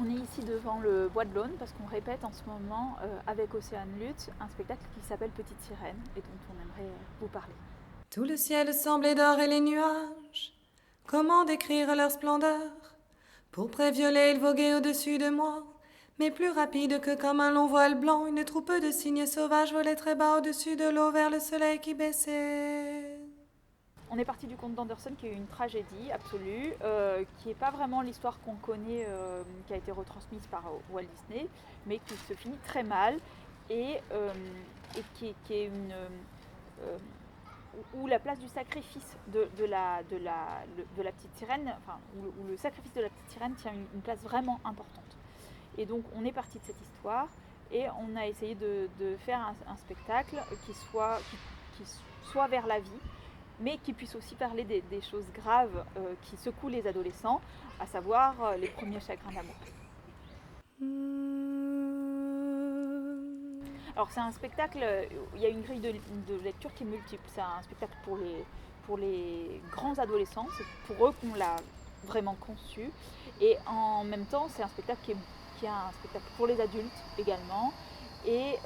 On est ici devant le Bois de l'Aune parce qu'on répète en ce moment avec Océane Luth un spectacle qui s'appelle Petite Sirène et dont on aimerait vous parler. Tout le ciel semblait d'or et les nuages, comment décrire leur splendeur? Pourpre violet, ils voguaient au-dessus de moi, mais plus rapide que comme un long voile blanc, une troupe de cygnes sauvages volait très bas au-dessus de l'eau vers le soleil qui baissait. On est parti du conte d'Anderson qui est une tragédie absolue, qui n'est pas vraiment l'histoire qu'on connaît, qui a été retransmise par Walt Disney, mais qui se finit très mal et qui est une... où la place du sacrifice de la petite sirène, enfin, où le sacrifice de la petite sirène tient une place vraiment importante. Et donc on est parti de cette histoire et on a essayé de faire un spectacle qui soit vers la vie, mais qui puisse aussi parler des choses graves qui secouent les adolescents, à savoir les premiers chagrins d'amour. Alors c'est un spectacle, il y a une grille de lecture qui est multiple. C'est un spectacle pour les grands adolescents, c'est pour eux qu'on l'a vraiment conçu. Et en même temps, c'est un spectacle qui est un spectacle pour les adultes également. Et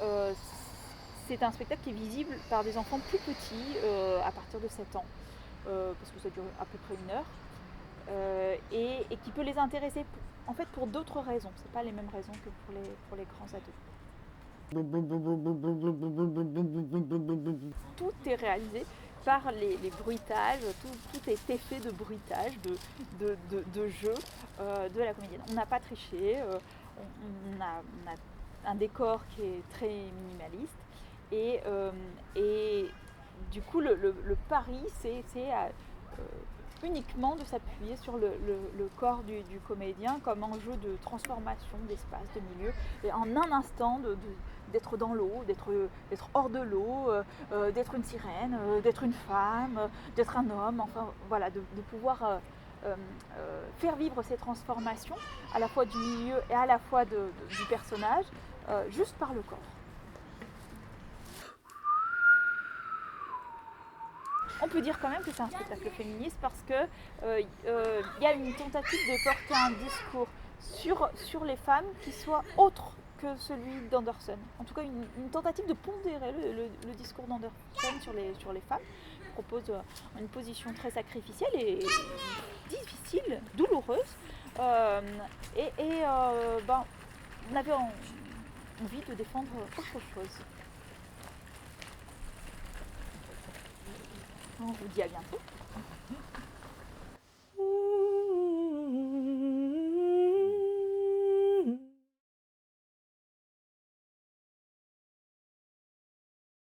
c'est un spectacle qui est visible par des enfants plus petits, à partir de 7 ans, parce que ça dure à peu près 1 heure, et qui peut les intéresser en fait pour d'autres raisons. C'est pas les mêmes raisons que pour les grands ados. Tout est réalisé par les bruitages, tout est effet de bruitage, de jeu de la comédienne. On n'a pas triché, on a un décor qui est très minimaliste et du coup le pari c'est uniquement de s'appuyer sur le corps du comédien comme enjeu de transformation d'espace, de milieu, et en un instant d'être dans l'eau, d'être hors de l'eau, d'être une sirène, d'être une femme, d'être un homme, enfin voilà, de pouvoir faire vivre ces transformations à la fois du milieu et à la fois du personnage, juste par le corps. On peut dire quand même que c'est un spectacle féministe parce que y a une tentative de porter un discours sur les femmes qui soit autre que celui d'Anderson. En tout cas, une tentative de pondérer le discours d'Anderson sur les femmes. Il propose une position très sacrificielle et difficile, douloureuse. On avait envie de défendre autre chose. On vous dit à bientôt.